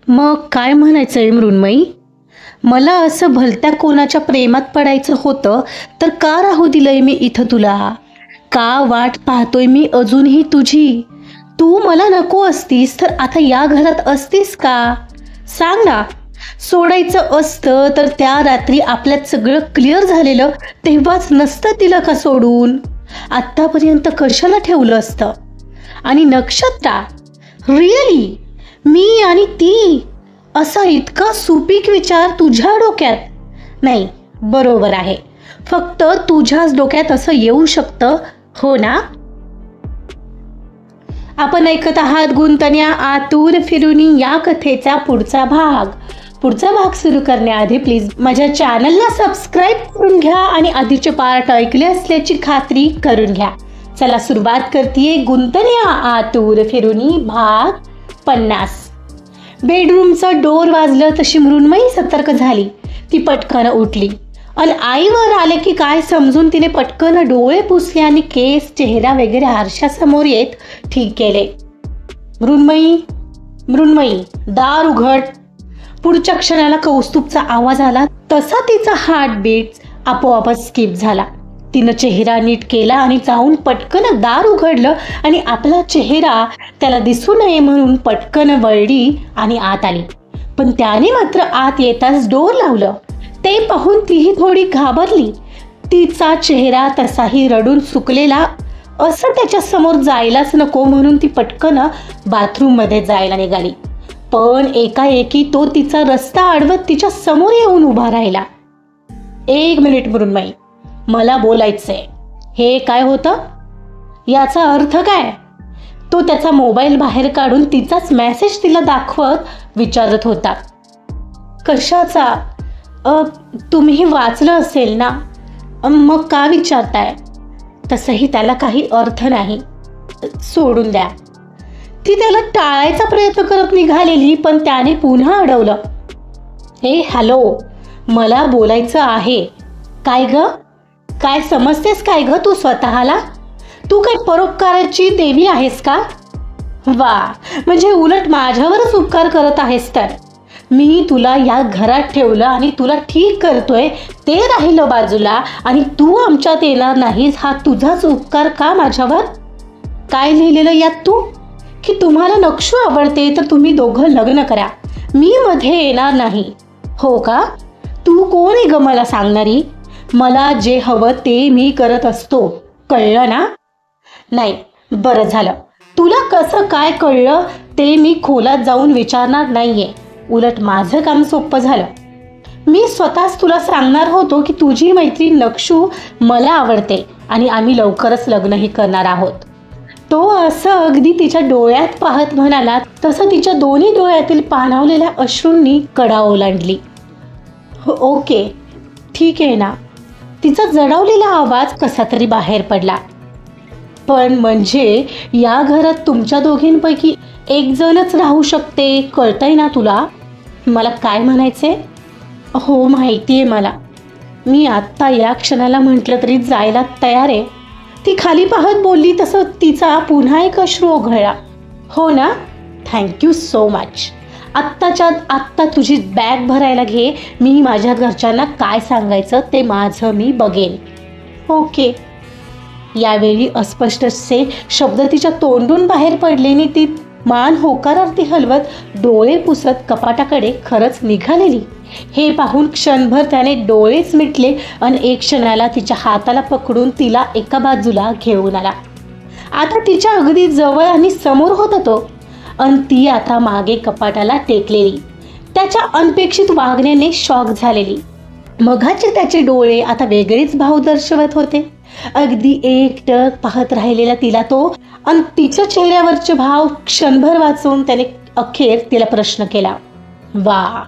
मग काय म्हणायचंय मृण्मयी? मला असं भलत्या कोणाच्या प्रेमात पडायचं होतं तर का राहू दिलंय मी इथं तुला? का वाट पाहतोय मी अजूनही तुझी? तू मला नको असतीस तर आता या घरात असतीस का? सांग ना. सोडायचं असतं तर त्या रात्री आपल्यात सगळं क्लिअर झालेलं तेव्हाच नसतं तिला का सोडून? आत्तापर्यंत कशाला ठेवलं असतं? आणि नक्षत्रा, रिअली मी आणि ती, असा इतका सुपीक विचार तुझ्या डोक्यात? नाही, बरोबर आहे. फक्त तुझ्याच डोक्यात असं येऊ शकतं, हो ना? आपण ऐकत आहात गुंतण्या आतूर फिरुनी या कथेचा पुढचा भाग सुरू करण्याआधी प्लीज माझ्या चॅनलला सबस्क्राईब करून घ्या आणि आधीचे पार्ट ऐकले असल्याची खात्री करून घ्या. चला सुरुवात करतेय गुंतण्या आतूर फिरुनी भाग 50. बेडरूमचं डोर वाजलं तशी मृण्मयी सतर्क झाली. ती पटकन उठली आणि आईवर आले की काय समजून तिने पटकन डोळे पुसले आणि केस चेहरा वगैरे आरशासमोर येत ठीक केले. मृण्मयी दार उघड. पुढच्या क्षणाला कौस्तुभचा आवाज आला तसा तिचा हार्टबीट आपोआपच स्किप झाला. तिनं चेहरा नीट केला आणि जाऊन पटकन दार उघडलं आणि आपला चेहरा त्याला दिसू नये म्हणून पटकन वळली आणि आत आली. पण त्याने मात्र आत येताच डोर लावलं. ते पाहून तीही थोडी घाबरली. तिचा चेहरा तसाही रडून सुकलेला असं त्याच्या समोर जायलाच नको म्हणून ती पटकन बाथरूम मध्ये जायला निघाली. पण एकाएकी तो तिचा रस्ता अडवत तिच्या समोर येऊन उभा राहिला. 1 मिनिट मृण्मयी, मला बोलायचंय. हे काय होतं? याचा अर्थ काय? तो त्याचा मोबाईल बाहेर काढून तिचाच मेसेज तिला दाखवत विचारत होता. कशाचा? तुम्ही वाचलं असेल ना? मग का विचारताय? तसंही त्याला काही अर्थ नाही, सोडून द्या. ती त्याला टाळायचा प्रयत्न करत निघालेली पण त्याने पुन्हा अडवलं. हे हॅलो, मला बोलायचं आहे. काय ग? काय समजतेस काय ग तू स्वतःला? तू काय परोपकाराची देवी आहेस का? वा, म्हणजे उलट माझ्यावरच उपकार करत आहेस. तर मी तुला या घरात ठेवलं आणि तुला ठीक करतोय ते राहिलं बाजूला आणि तू आमच्यात येणार नाहीस, हा तुझाच उपकार का माझ्यावर? काय लिहिलेलं यात तू? की तुम्हाला नक्षू आवडते तर तुम्ही दोघं लग्न करा, मी मध्ये येणार नाही, हो का? तू कोण आहे ग मला सांगणारी? मला जे हवं ते मी करत असतो, कळलं ना? नाही, बरं झालं. तुला कसं काय कळलं ते मी खोलात जाऊन विचारणार नाहीये. उलट माझं काम सोपं झालं. मी स्वतःच तुला सांगणार होतो की तुझी मैत्रीण नक्षू मला आवडते आणि आम्ही लवकरच लग्नही करणार आहोत. तो असं अगदी तिच्या डोळ्यात पाहत म्हणाला तसं तिच्या दोन्ही डोळ्यातील पाणावलेल्या अश्रूंनी कडा ओलांडली. ओके, ठीक आहे ना? तिचा जडवलेला आवाज कसा तरी बाहेर पडला. पण म्हणजे या घरात तुमच्या दोघींपैकी एक जणच राहू शकते, कळतंय ना तुला? मला काय म्हणायचे? हो, माहितीये मला. मी आत्ता या क्षणाला म्हटलं तरी जायला तयार आहे. ती खाली पाहत बोलली तसं तिचा पुन्हा एक अश्रू ओघळला. हो ना? Thank you so much. आत्ताच्या आत्ता तुझी बॅग भरायला घे. मी माझ्या घरच्यांना काय सांगायचं ते माझं मी बघेन. ओके. यावेळी अस्पष्टसे शब्द तिच्या तोंडून बाहेर पडलेनी ती मान होकारार्थी हलवत डोळे पुसत कपाटाकडे खरंच निघालेली. हे पाहून क्षणभर त्याने डोळेच मिटले आणि एक क्षणाला तिच्या हाताला पकडून तिला एका बाजूला घेऊन आला. आता तिच्या अगदी जवळ आणि समोर होता तो आणि ती आता मागे कपाटाला टेकलेली. त्याच्या अनपेक्षित वागण्याने शॉक झालेली. मघाचे त्याचे डोळे आता वेगळेच भाव दर्शवत होते. अगदी एकटक पाहत राहिलेला तिला तो आणि तिच्या चेहऱ्यावरचे भाव क्षणभर वाचून त्याने अखेर तिला प्रश्न केला. वा,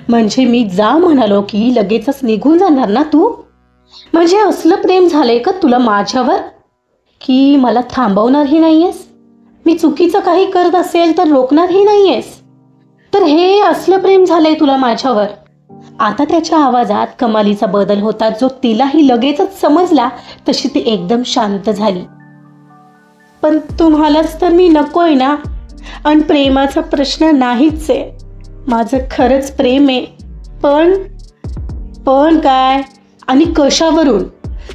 म्हणजे मी जा म्हणालो की लगेचच निघून जाणार ना तू? म्हणजे असलं प्रेम झालंय का तुला माझ्यावर की मला थांबवणारही नाहीयेस? मी चुकीचं काही करत असेल तर रोखणारही नाहीयेस? तर हे असलं प्रेम झालंय तुला माझ्यावर? आता त्याच्या आवाजात कमालीचा बदल होता जो तिलाही लगेचच समजला. तशी ती एकदम शांत झाली. पण तुम्हालाच तर मी नकोय ना? आणि प्रेमाचा प्रश्न नाहीच आहे. माझं खरंच प्रेम आहे, पण पण काय आणि कशावरून?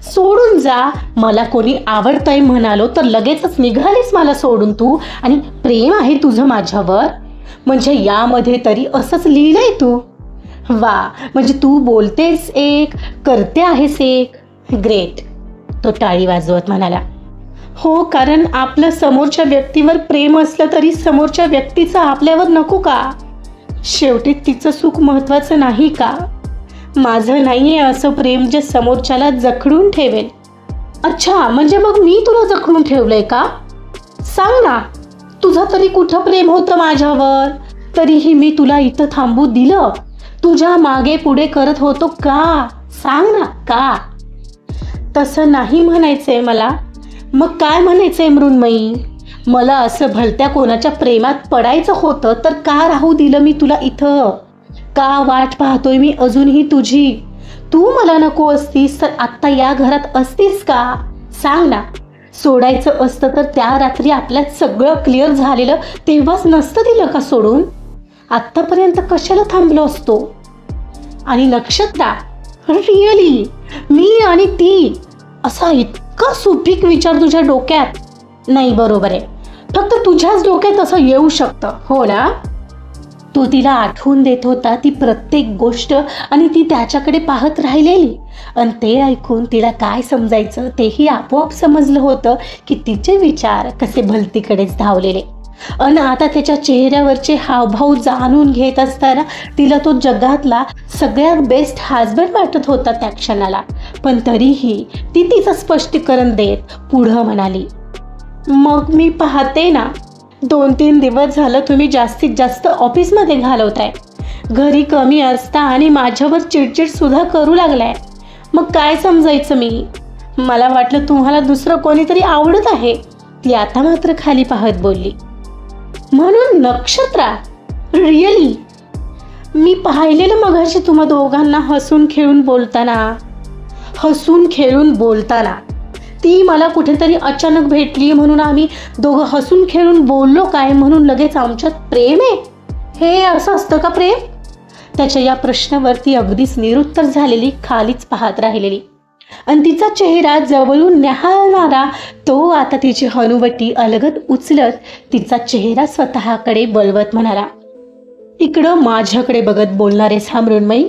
सोडून जा. मला कोणी आवडतंय म्हणालो तर लगेचच निघालीस मला सोडून तू, आणि प्रेम आहे तुझं माझ्यावर म्हणजे यामध्ये तरी असंच लिहिलंय तू. वा, म्हणजे तू बोलतेस एक, करते आहेस एक. ग्रेट. तो टाळी वाजवत म्हणाला. हो, कारण आपलं समोरच्या व्यक्तीवर प्रेम असलं तरी समोरच्या व्यक्तीचं आपल्यावर नको का? शेवटी तिचं सुख महत्वाचं नाही का? माझं नाहीये असं प्रेम जे समोरच्याला जखडून ठेवेल. अच्छा, म्हणजे मग मी तुला जखडून ठेवलंय का? सांग ना, तुझं तरी कुठं प्रेम होतं माझ्यावर? तरीही मी तुला इथं थांबू दिलं? तुझ्या मागे पुढे करत होतो का? सांग ना, का? तसं नाही म्हणायचंय मला. मग काय म्हणायचंय मृण्मयी? मला असं भलत्या कोणाच्या प्रेमात पडायचं होतं तर का राहू दिलं मी तुला इथं? का वाट पाहतोय मी अजूनही तुझी? तू मला नको असतीस तर आत्ता या घरात असतीस का? सांग ना. सोडायचं असतं तर त्या रात्री आपल्यात सगळं क्लिअर झालेलं तेव्हाच नसतं दिलं का सोडून? आत्तापर्यंत कशाला थांबलो असतो? आणि नक्षत्रा, रिअली मी आणि ती, असा इतका सुपीक विचार तुझ्या डोक्यात? नाही, बरोबर आहे, फक्त तुझ्याच डोक्यात असं येऊ शकतं, हो ना? तू तिला आठवून देत होता ती प्रत्येक गोष्ट आणि ती त्याच्याकडे पाहत राहिलेली, आणि ते ऐकून तिला काय समजायचं तेही आपोआप समजलं होतं की तिचे विचार कसे भलतीकडेच धावलेले. आणि आता त्याच्या चेहऱ्यावरचे हावभाव जाणून घेत असताना तिला तो जगातला सगळ्यात बेस्ट हजबंड वाटत होता त्या क्षणाला. पण तरीही ती तिचं स्पष्टीकरण देत पुढं म्हणाली, मग मी पाहते ना, 2-3 दिवस झालं तुम्ही जास्तीत जास्त ऑफिसमध्ये घालवताय, घरी कमी असता आणि माझ्यावर चिडचिड सुद्धा करू लागलाय. मग काय समजायचं मी? मला वाटलं तुम्हाला दुसरं कोणीतरी आवडत आहे. ती आता मात्र खाली पाहत बोलली. म्हणून नक्षत्रा, रिअली मी पाहिलेलं मगाशी तुम्हा दोघांना हसून खेळून बोलताना. ती मला कुठेतरी अचानक भेटली म्हणून आम्ही दोघं हसून खेळून बोललो काय म्हणून लगेच आमच्यात प्रेम आहे? हे असं असतं का प्रेम? त्याच्या या प्रश्नावरती अगदीच निरुत्तर झालेली खालीच पाहत राहिलेली, आणि तिचा चेहरा जवळून न्याहाळणारा तो आता तिची हनुवटी अलगद उचलत तिचा चेहरा स्वतःकडे बळवत म्हणाला, इकडं माझ्याकडे बघत बोलणारेस हा मृण्मयी?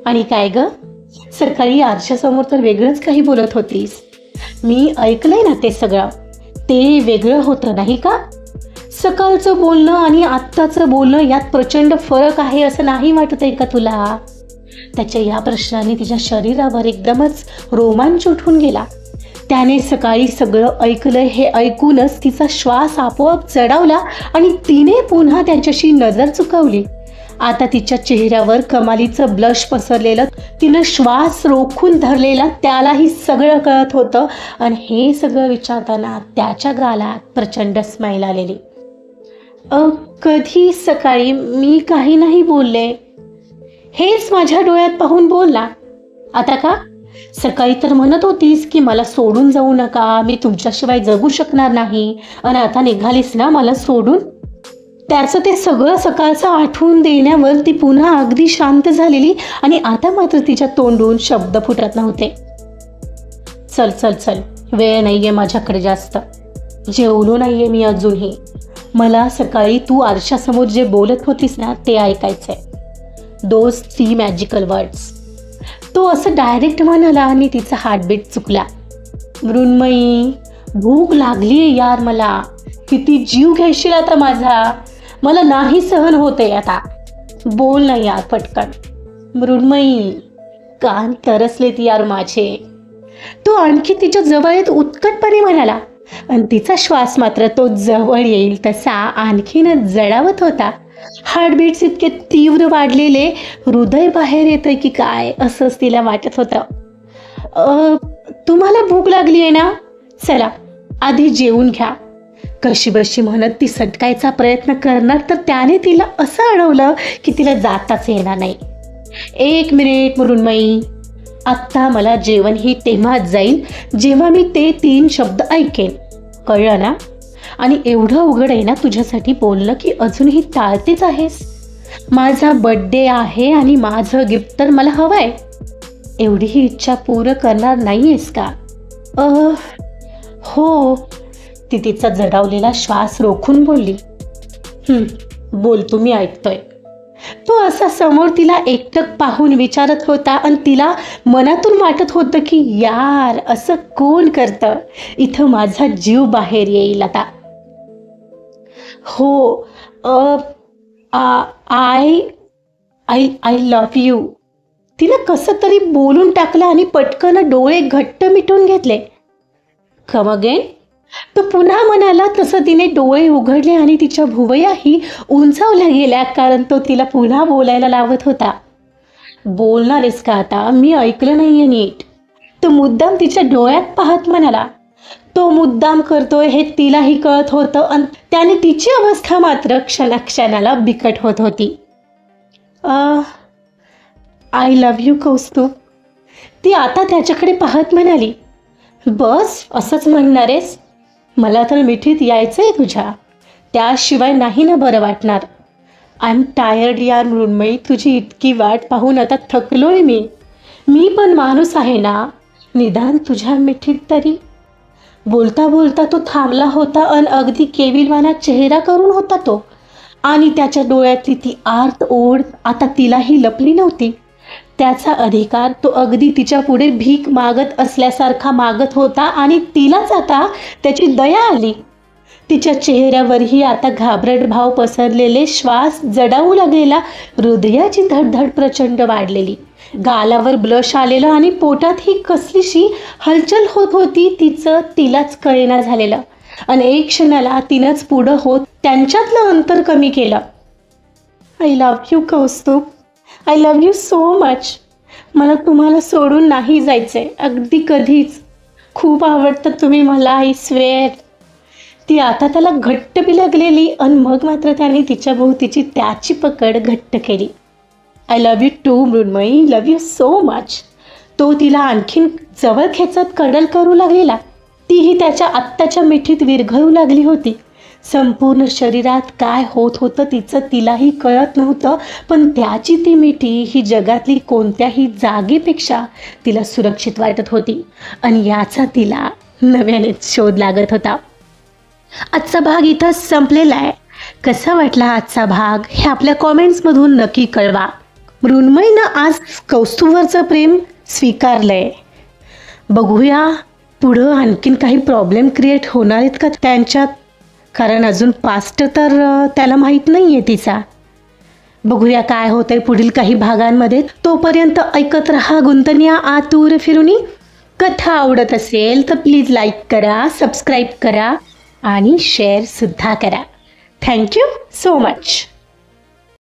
आणि काय ग, सकाळी आरशासमोर तर वेगळंच काही बोलत होतीस. मी ऐकलंय ना ते सगळं. ते वेगळं होतं नाही का? सकाळचं बोलणं आणि आत्ताचं बोलणं यात प्रचंड फरक आहे असं नाही वाटत आहे का तुला? त्याच्या या प्रश्नाने तिच्या शरीरावर एकदमच रोमांच उठून गेला. त्याने सकाळी सगळं ऐकलंय हे ऐकूनच तिचा श्वास आपोआप चढावला आणि तिने पुन्हा त्याच्याशी नजर चुकवली. आता तिच्या चेहऱ्यावर कमालीचं ब्लश पसरलेलं, तिनं श्वास रोखून धरलेला त्यालाही सगळं कळत होतं, आणि हे सगळं विचारताना त्याच्या गालात प्रचंड स्माईल आलेली. कधी सकाळी मी काही नाही बोलले, हेच माझ्या डोळ्यात पाहून बोलला. आता का? सकाळी तर म्हणत होतीस की मला सोडून जाऊ नका, मी तुमच्याशिवाय जगू शकणार नाही, आणि आता निघालीस ना मला सोडून. त्याचं ते सगळं सकाळचं आठवून देण्यावर ती पुन्हा अगदी शांत झालेली, आणि आता मात्र तिच्या तोंडून शब्द फुटत नव्हते. चल चल चल, वेळ नाहीये माझ्याकडे जास्त, जेवलो नाहीये मी अजूनही. मला सकाळी तू आरशासमोर जे बोलत होतीस ना ते ऐकायचंय. Those 3 magical words. तो असं डायरेक्ट म्हणाला आणि तिचा हार्टबीट चुकला. मृण्मयी, भूक लागलीये यार मला. किती जीव घेशील आता माझा? मला नाही सहन होते आता. बोल ना यार पटकन. मृण्मयी, कान तरसलेत यार माझे. तो आणखी तिच्या जवळ येत उत्कटपणे म्हणाला, आणि तिचा श्वास मात्र तो जवळ येईल तसा आणखीनच जडावत होता. हार्टबीट्स इतके तीव्र वाढलेले, हृदय बाहेर येतंय की काय असंच तिला वाटत होतं. तुम्हाला भूक लागली आहे ना? चला आधी जेवून घ्या. कशीबशी म्हणत ती सटकायचा प्रयत्न करणार तर त्याने तिला असं अडवलं की तिला जाताच येणार नाही. 1 मिनिट मृण्मयी, आत्ता मला जेवण ही तेव्हाच जाईल जेव्हा मी ते 3 शब्द ऐकेन, कळलं ना? आणि एवढं उघड आहे ना तुझ्यासाठी बोलणं की अजूनही टाळतेच आहेस? माझा बर्थडे आहे आणि माझं गिफ्ट तर मला हवं आहे. एवढीही इच्छा पूर्ण करणार नाही आहेस का? हो, ती तिचा जडावलेला श्वास रोखून बोलली. बोल, तुम्ही ऐकतोय. तो असा समोर तिला एकटक पाहून विचारत होता आणि तिला मनातून वाटत होतं की यार, असं कोण करतं? इथं माझा जीव बाहेर येईल आता. हो, I I I love you. तिनं कसं तरी बोलून टाकलं आणि पटकन डोळे घट्ट मिटून घेतले. Come again. तो पुन्हा म्हणाला. तसं तिने डोळे उघडले आणि तिच्या भुवयाही उंचावल्या गेल्या, कारण तो तिला पुन्हा बोलायला लावत होता. बोलणार आहेस का आता? मी ऐकलं नाहीये नीट. तो मुद्दाम तिच्या डोळ्यात पाहत म्हणाला. तो मुद्दाम करतोय हे तिलाही कळत होतं आणि त्याने तिची अवस्था मात्र क्षणाक्षणाला बिकट होत होती. I love you Kaustubh. ती आता त्याच्याकडे पाहत म्हणाली. बस असंच म्हणणार आहेस? मला तर मिठीत यायचंय तुझ्या, त्याशिवाय नाही ना बरं वाटणार. आय एम टायर्ड यार मृण्मयी. तुझी इतकी वाट पाहून आता थकलोय मी पण माणूस आहे ना, निदान तुझ्या मिठीत तरी. बोलता बोलता तो थांबला होता आणि अगदी केविलवाना चेहरा करून होता तो, आणि त्याच्या डोळ्यातली ती आर्त ओढ आता तिलाही लपली नव्हती. त्याचा अधिकार तो अगदी तिच्या पुढे भीक मागत असल्यासारखा मागत होता आणि तिलाच आता त्याची दया आली. तिच्या चेहऱ्यावरही आता घाबरट भाव पसरलेले, श्वास जडावू लागलेला, हृदयाची धडधड प्रचंड वाढलेली, गालावर ब्लश आलेलं आणि पोटात ही कसलीशी हलचल होत होती. तिचं तिलाच कळेना झालेलं आणि एक क्षणाला तिनंच पुढं होत त्यांच्यातलं अंतर कमी केलं. I love you Kaustubh. I love you so much. मला तुम्हाला सोडून नाही जायचंय, अगदी कधीच. खूप आवडतं तुम्ही मला, आय स्वेअर. ती आता त्याला घट्ट बिलगलेली आणि मग मात्र त्याने तिच्या भोवतीची त्याची पकड घट्ट केली. I love you too Mrinmayi, love you so much. तो तिला आणखीन जवळ खेचत कडल करू लागलेला. तीही त्याच्या आत्ताच्या मिठीत विरघळू लागली होती. संपूर्ण शरीरात काय होत होतं तिचं तिलाही कळत नव्हतं, पण त्याची ती मिठी ही जगातली कोणत्याही जागेपेक्षा तिला सुरक्षित वाटत होती आणि याचा तिला नव्यानेच शोध लागत होता. आजचा भाग इथं संपलेला आहे. कसा वाटला आजचा भाग हे आपल्या कॉमेंट्समधून नक्की कळवा. मृण्मयीनं आज कौस्तुभवरचं प्रेम स्वीकारलंय. बघूया पुढं आणखीन काही प्रॉब्लेम क्रिएट होणार आहेत का त्यांच्यात, कारण अजून पास्ट तर त्याला माहीत नाही आहे तिचा. बघूया काय होतंय पुढील काही भागांमध्ये. तोपर्यंत ऐकत रहा गुंतनिया आतुर फिरुनी. कथा आवडत असेल तर प्लीज लाईक करा, सबस्क्राईब करा आणि शेअरसुद्धा करा. Thank you so much.